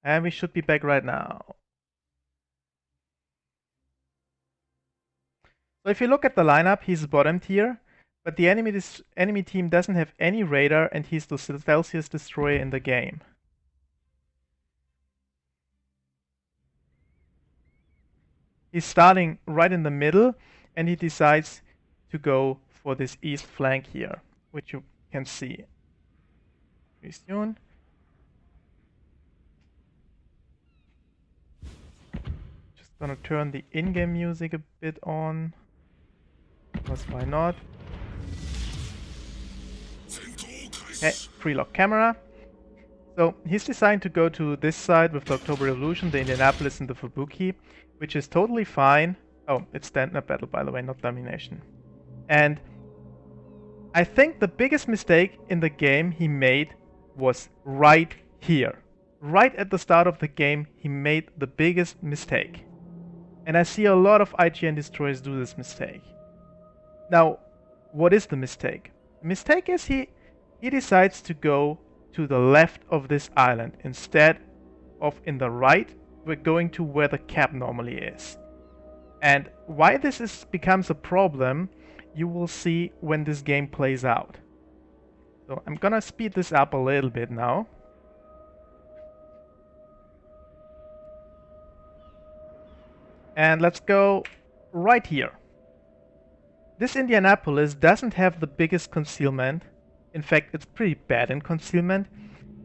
And we should be back right now. So if you look at the lineup, he's bottom tier, but the enemy team doesn't have any radar and he's the stealthiest destroyer in the game. He's starting right in the middle and he decides to go for this east flank here, which you can see. Pretty soon. Just gonna turn the in-game music a bit on. Because why not? Okay, pre-lock camera. So he's deciding to go to this side with the October Revolution, the Indianapolis and the Fubuki, which is totally fine. Oh, it's stand-up battle, by the way, not domination. And I think the biggest mistake in the game he made was right here. Right at the start of the game, he made the biggest mistake. And I see a lot of IGN destroyers do this mistake. Now, what is the mistake? The mistake is he decides to go to the left of this island instead of in the right. We're going to where the cap normally is. And why this becomes a problem, you will see when this game plays out. So I'm gonna speed this up a little bit now. And let's go right here. This Indianapolis doesn't have the biggest concealment. In fact, it's pretty bad in concealment,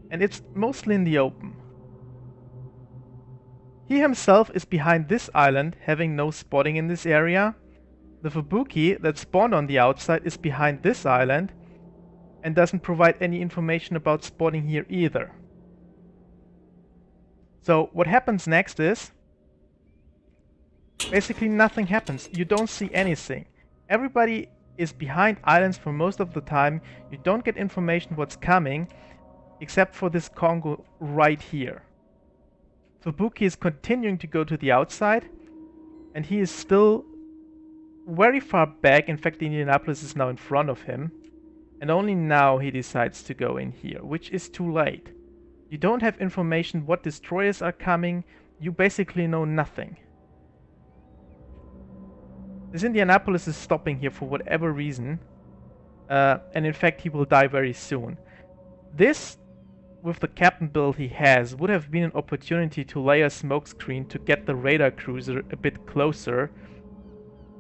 and it's mostly in the open. He himself is behind this island, having no spotting in this area. The Fubuki that spawned on the outside is behind this island and doesn't provide any information about spotting here either. So what happens next is basically nothing happens. You don't see anything. Everybody is behind islands for most of the time. You don't get information what's coming, except for this Congo right here. Fubuki is continuing to go to the outside, and he is still very far back. In fact, the Indianapolis is now in front of him, and only now he decides to go in here, which is too late. You don't have information what destroyers are coming. You basically know nothing. This Indianapolis is stopping here for whatever reason, and in fact he will die very soon. This, with the captain build he has, would have been an opportunity to lay a smokescreen to get the radar cruiser a bit closer,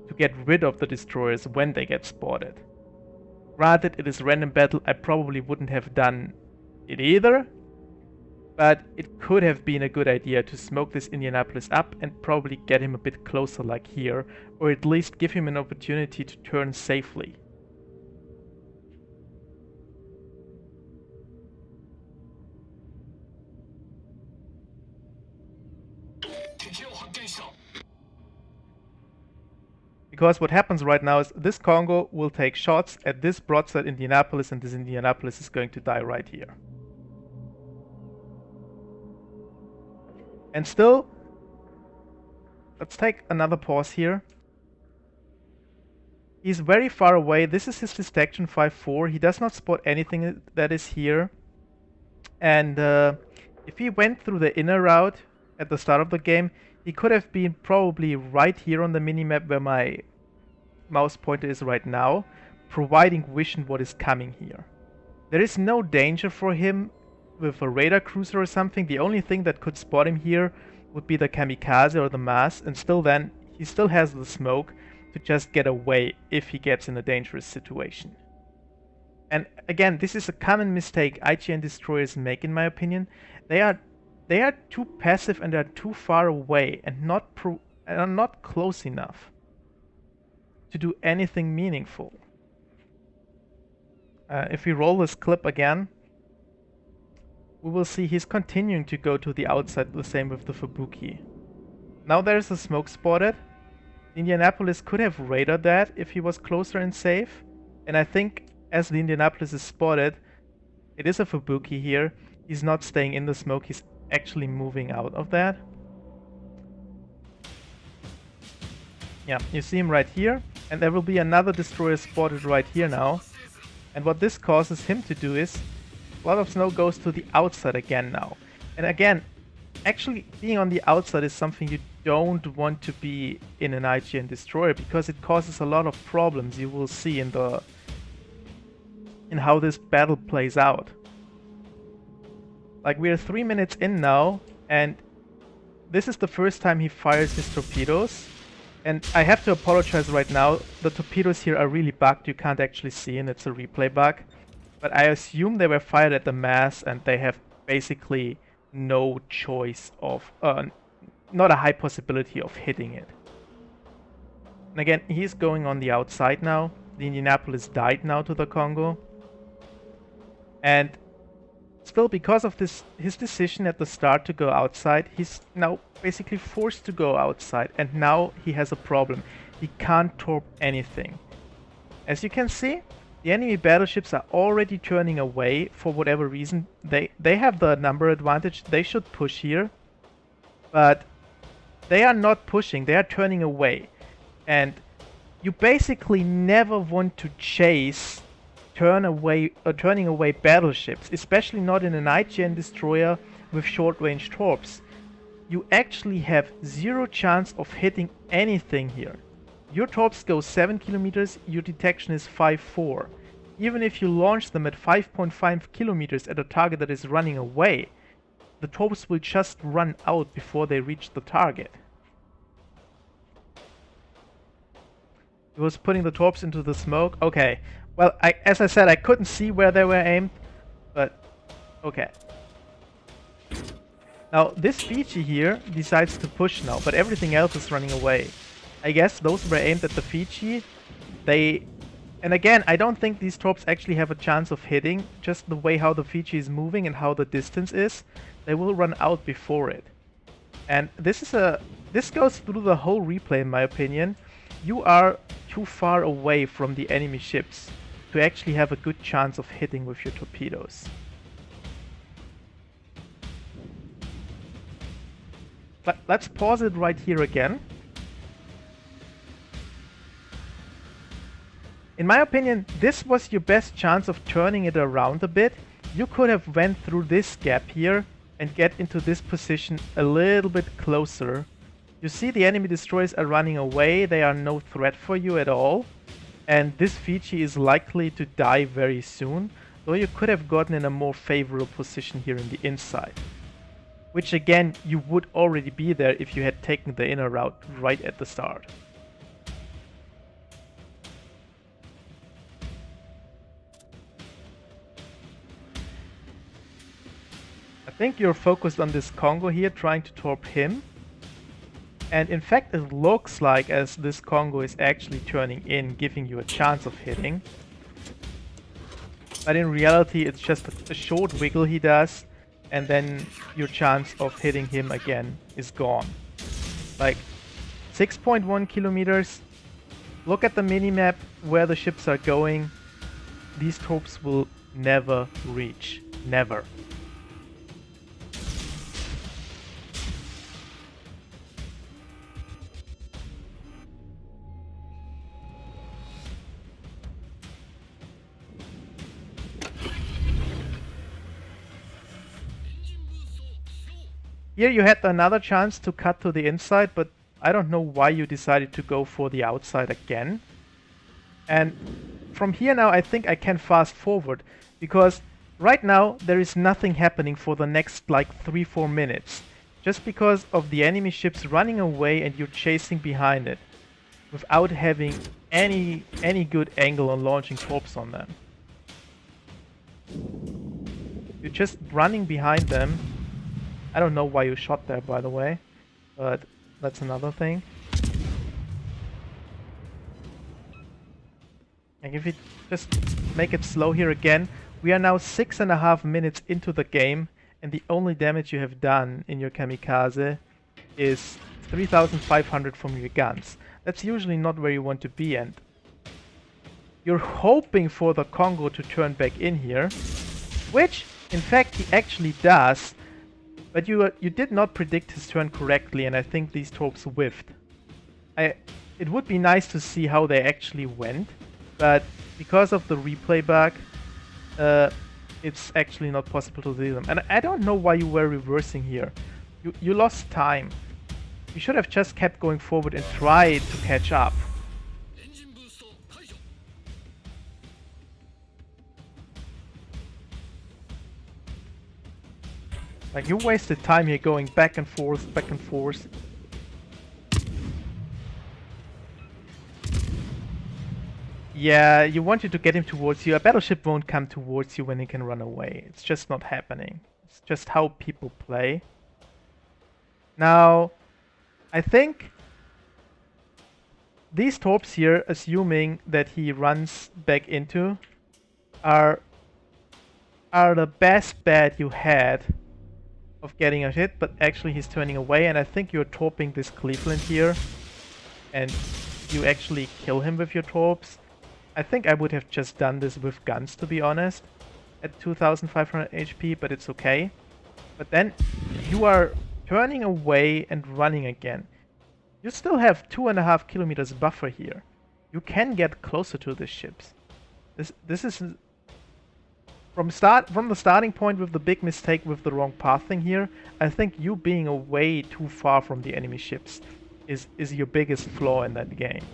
to get rid of the destroyers when they get spotted. Granted, it is random battle, I probably wouldn't have done it either, but it could have been a good idea to smoke this Indianapolis up and probably get him a bit closer like here, or at least give him an opportunity to turn safely. Because what happens right now is this Congo will take shots at this broadside Indianapolis, and this Indianapolis is going to die right here. And still, let's take another pause here. He's very far away. This is his distraction 5-4. He does not spot anything that is here. And if he went through the inner route at the start of the game, he could have been probably right here on the minimap where my mouse pointer is right now, providing vision what is coming here. There is no danger for him with a radar cruiser or something. The only thing that could spot him here would be the Kamikaze or the Mass, and still then, he still has the smoke to just get away if he gets in a dangerous situation. And again, this is a common mistake IGN destroyers make, in my opinion. They are too passive and they are too far away and are not close enough to do anything meaningful. If we roll this clip again, we will see he's continuing to go to the outside, the same with the Fubuki. Now there's a smoke spotted. Indianapolis could have radared that if he was closer and safe. And I think as the Indianapolis is spotted, it is a Fubuki here. He's not staying in the smoke, he's actually moving out of that. Yeah, you see him right here. And there will be another destroyer spotted right here now. And what this causes him to do is a lot of snow goes to the outside again now. And again, actually being on the outside is something you don't want to be in an IGN destroyer, because it causes a lot of problems. You will see in how this battle plays out. Like, we're 3 minutes in now, and this is the first time he fires his torpedoes. And I have to apologize right now, the torpedoes here are really bugged, you can't actually see, and it's a replay bug. But I assume they were fired at the mass, and they have basically no choice of, not a high possibility of hitting it. And again, he's going on the outside now. The Indianapolis died now to the Congo. And still, because of his decision at the start to go outside, he's now basically forced to go outside, and now he has a problem. He can't torp anything. As you can see, the enemy battleships are already turning away for whatever reason. They have the number advantage, they should push here, but they are not pushing, they are turning away. And you basically never want to chase turning away battleships, especially not in an IGN destroyer with short-range torps. You actually have zero chance of hitting anything here. Your torps go 7 kilometers, your detection is 5.4. Even if you launch them at 5.5 kilometers at a target that is running away, the torps will just run out before they reach the target. He was putting the torps into the smoke. Okay. Well, as I said, I couldn't see where they were aimed, but okay. Now, this Fiji here decides to push now, but everything else is running away. I guess those were aimed at the Fiji. And again, I don't think these torps actually have a chance of hitting, just the way how the Fiji is moving and how the distance is. They will run out before it. And this goes through the whole replay, in my opinion. You are too far away from the enemy ships to actually have a good chance of hitting with your torpedoes. But let's pause it right here again. In my opinion, this was your best chance of turning it around a bit. You could have went through this gap here and get into this position a little bit closer. You see the enemy destroyers are running away, they are no threat for you at all. And this Fiji is likely to die very soon, though you could have gotten in a more favorable position here in the inside. Which again, you would already be there if you had taken the inner route right at the start. I think you're focused on this Congo here, trying to torp him. And in fact, it looks like as this Congo is actually turning in, giving you a chance of hitting. But in reality, it's just a short wiggle he does, and then your chance of hitting him again is gone. Like 6.1 kilometers. Look at the minimap where the ships are going. These torps will never reach. Never. Here you had another chance to cut to the inside, but I don't know why you decided to go for the outside again. And from here now I think I can fast forward, because right now there is nothing happening for the next like 3-4 minutes. Just because of the enemy ships running away and you're chasing behind it, without having any good angle on launching torps on them. You're just running behind them. I don't know why you shot there, by the way, but that's another thing. And if you just make it slow here again, we are now 6.5 minutes into the game, and the only damage you have done in your Kamikaze is 3,500 from your guns. That's usually not where you want to be, and you're hoping for the Congo to turn back in here, which in fact he actually does. But you did not predict his turn correctly, and I think these torps whiffed. It would be nice to see how they actually went, but because of the replay bug, it's actually not possible to see them. And I don't know why you were reversing here. You lost time. You should have just kept going forward and tried to catch up. Like, you wasted time here going back and forth, back and forth. Yeah, you wanted to get him towards you. A battleship won't come towards you when he can run away. It's just not happening. It's just how people play. Now, I think these torps here, assuming that he runs back into, are the best bet you had of getting a hit, but actually he's turning away, and I think you're torping this Cleveland here, and you actually kill him with your torps. I think I would have just done this with guns, to be honest, at 2500 HP, but it's okay. But then you are turning away and running again. You still have 2.5 kilometers buffer here. You can get closer to the ships. This is from the starting point with the big mistake with the wrong pathing here. I think you being away too far from the enemy ships is your biggest flaw in that game.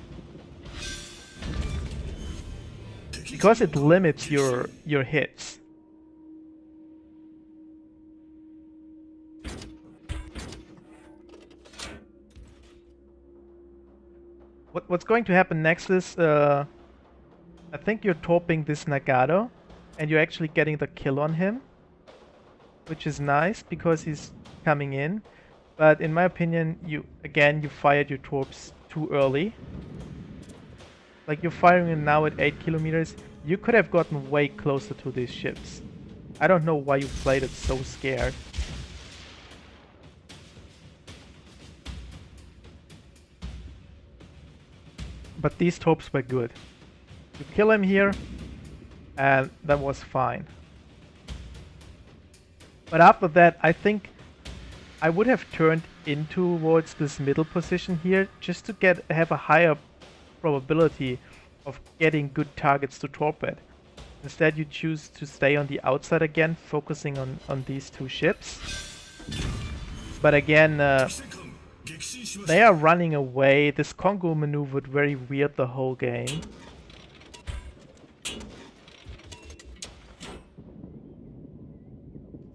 Because it limits your hits. What's going to happen next is, I think you're torping this Nagato, and you're actually getting the kill on him, which is nice because he's coming in. But in my opinion, you fired your torps too early. Like, you're firing him now at 8 kilometers. You could have gotten way closer to these ships. I don't know why you played it so scared. But these torps were good. You kill him here, and that was fine. But after that, I think I would have turned in towards this middle position here, just to have a higher probability of getting good targets to torpedo. Instead, you choose to stay on the outside again, focusing on these two ships. But again, they are running away. This Congo maneuvered very weird the whole game.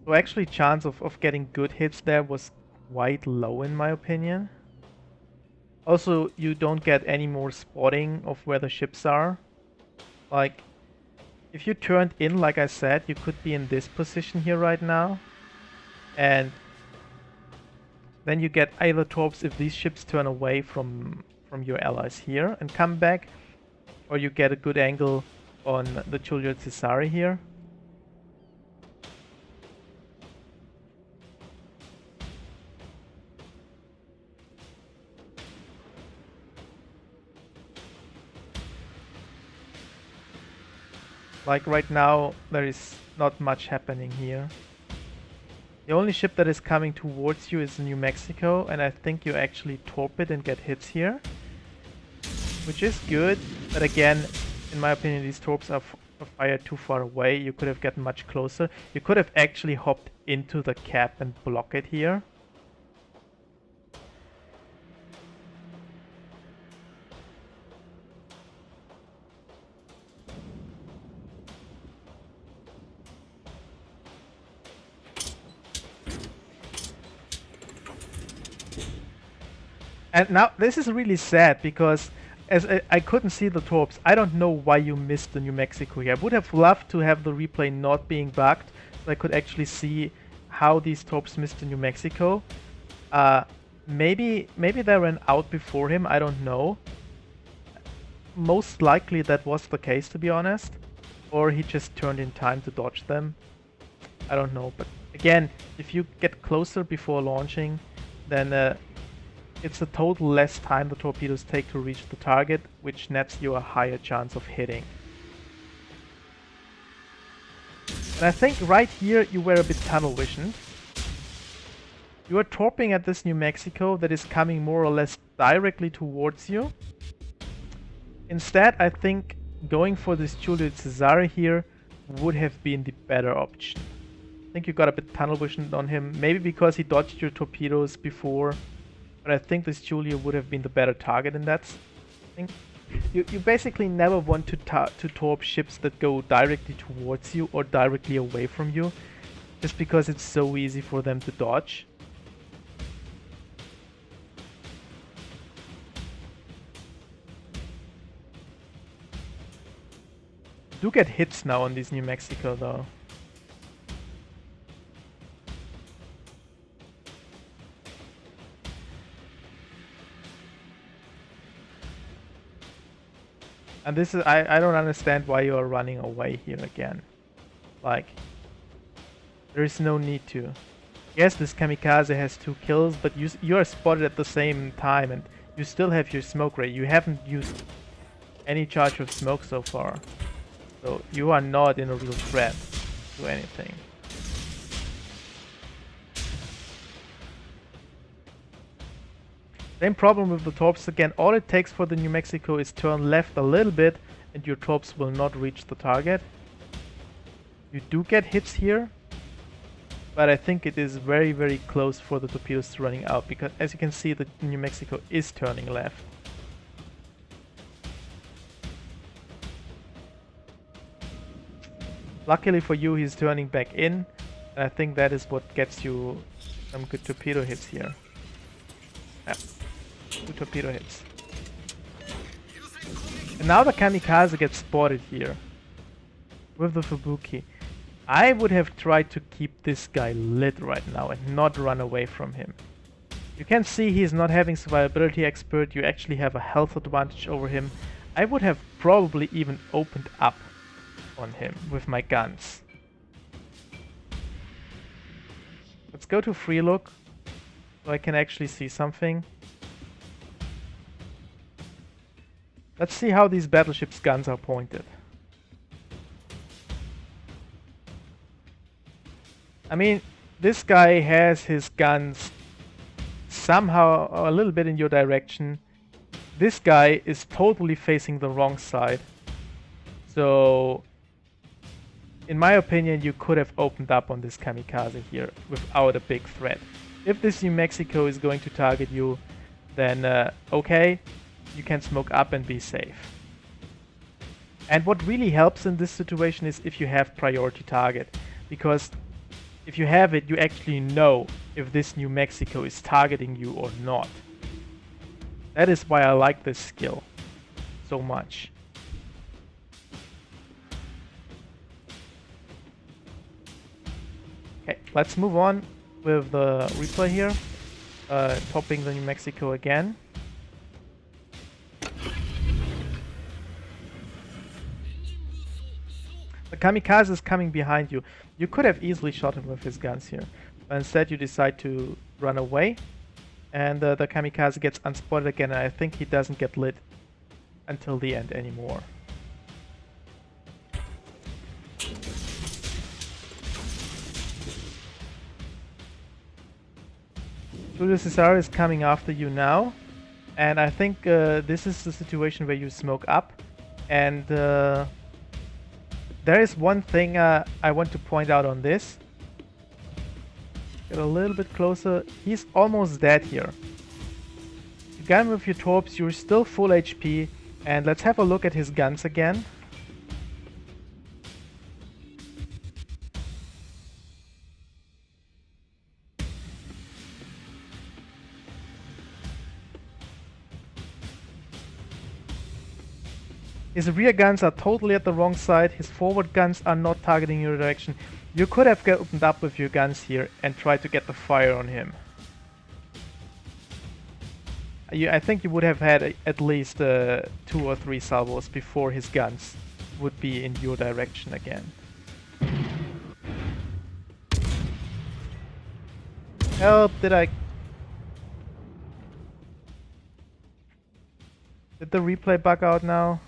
So actually, chance of getting good hits there was quite low in my opinion. Also, you don't get any more spotting of where the ships are. Like, if you turned in, like I said, you could be in this position here right now. And then you get either torps if these ships turn away from your allies here and come back, or you get a good angle on the Giulio Cesare here. Like right now, there is not much happening here. The only ship that is coming towards you is New Mexico, and I think you actually torpedo and get hits here, which is good. But again, in my opinion, these torps are fired too far away. You could have gotten much closer. You could have actually hopped into the cap and block it here. And now this is really sad because as I couldn't see the torps, I don't know why you missed the New Mexico here. I would have loved to have the replay not being bugged so I could actually see how these torps missed the New Mexico. Maybe they ran out before him, I don't know. Most likely that was the case, to be honest. Or he just turned in time to dodge them. I don't know, but again, if you get closer before launching, then it's a total less time the torpedoes take to reach the target, which nets you a higher chance of hitting. And I think right here you were a bit tunnel visioned. You are torping at this New Mexico that is coming more or less directly towards you. Instead, I think going for this Giulio Cesare here would have been the better option. think you got a bit tunnel vision on him. Maybe because he dodged your torpedoes before. But I think this Julia would have been the better target in that thing. You basically never want to torp ships that go directly towards you or directly away from you. Just because it's so easy for them to dodge. Do get hits now on these New Mexico though. And this is, I don't understand why you are running away here again. Like, there is no need to. Yes, this Kamikaze has 2 kills, but you are spotted at the same time and you still have your smoke ray. You haven't used any charge of smoke so far. So you are not in a real threat to anything. Same problem with the torps again. All it takes for the New Mexico is turn left a little bit and your torps will not reach the target. You do get hits here, but I think it is very, very close for the torpedoes running out because as you can see the New Mexico is turning left. Luckily for you he's turning back in and I think that is what gets you some good torpedo hits here. Yeah. 2 torpedo hits. And now the Kamikaze gets spotted here with the Fubuki. I would have tried to keep this guy lit right now and not run away from him. You can see he's not having survivability expert, you actually have a health advantage over him. I would have probably even opened up on him with my guns. Let's go to free look so I can actually see something. Let's see how these battleships' guns are pointed. I mean, this guy has his guns somehow a little bit in your direction. This guy is totally facing the wrong side. So, in my opinion, you could have opened up on this Kamikaze here without a big threat. If this New Mexico is going to target you, then okay, you can smoke up and be safe. And what really helps in this situation is if you have priority target, because if you have it, you actually know if this New Mexico is targeting you or not. That is why I like this skill so much. Okay, let's move on with the replay here. Topping the New Mexico again. The Kamikaze is coming behind you. You could have easily shot him with his guns here, but instead you decide to run away, and the Kamikaze gets unspotted again, and I think he doesn't get lit until the end anymore. Julius Caesar is coming after you now, and I think this is the situation where you smoke up, and there is one thing I want to point out on this. Get a little bit closer. He's almost dead here. You got him with your torps, you're still full HP, and let's have a look at his guns again. His rear guns are totally at the wrong side, his forward guns are not targeting your direction. You could have opened up with your guns here and tried to get the fire on him. I think you would have had at least 2 or 3 salvos before his guns would be in your direction again. Help, did the replay bug out now?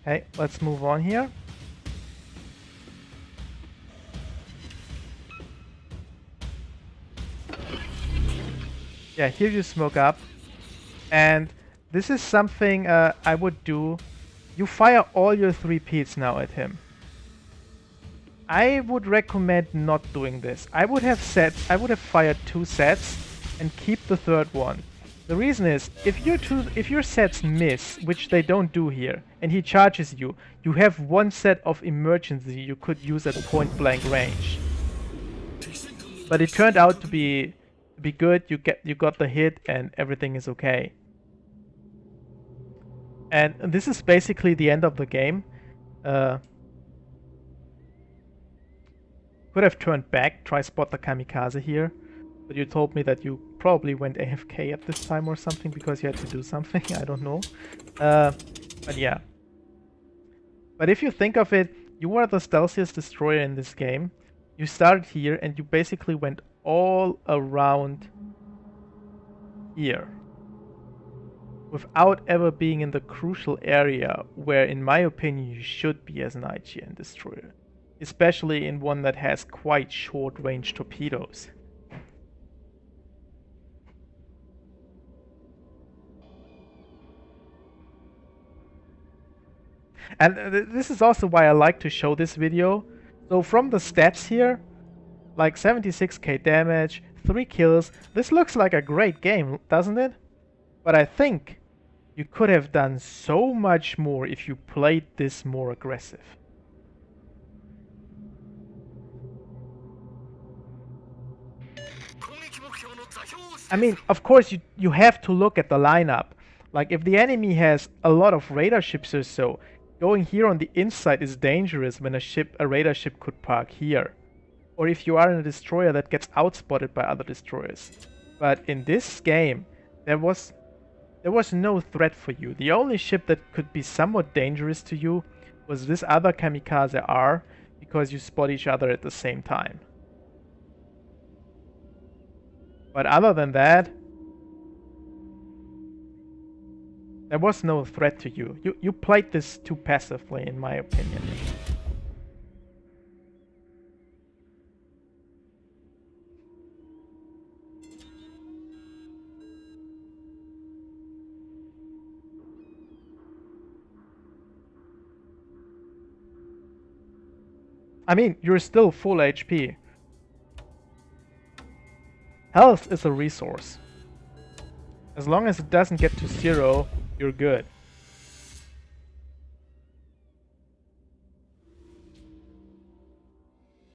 Okay, let's move on here. Yeah, here you smoke up. And this is something I would do. You fire all your 3Ps now at him. I would recommend not doing this. I would have fired 2 sets and keep the third one. The reason is, if your sets miss, which they don't do here, and he charges you, you have 1 set of emergency you could use at point blank range. But it turned out to be good. You got the hit and everything is okay. And this is basically the end of the game. Could have turned back, try spot the Kamikaze here, but you told me that you probably went AFK at this time or something because you had to do something, I don't know. But yeah. But if you think of it, you were the stealthiest destroyer in this game. You started here and you basically went all around here without ever being in the crucial area where, in my opinion, you should be as an IGN destroyer. Especially in one that has quite short-range torpedoes. And this is also why I like to show this video. So from the stats here, like 76k damage, 3 kills, this looks like a great game, doesn't it? But I think you could have done so much more if you played this more aggressive. I mean, of course, you have to look at the lineup. Like, if the enemy has a lot of radar ships or so, going here on the inside is dangerous when a radar ship could park here. Or if you are in a destroyer that gets outspotted by other destroyers. But in this game, there was no threat for you. The only ship that could be somewhat dangerous to you was this other Kamikaze R, because you spot each other at the same time. But other than that, there was no threat to you. You played this too passively, in my opinion. I mean, you're still full HP. Health is a resource. As long as it doesn't get to 0, you're good.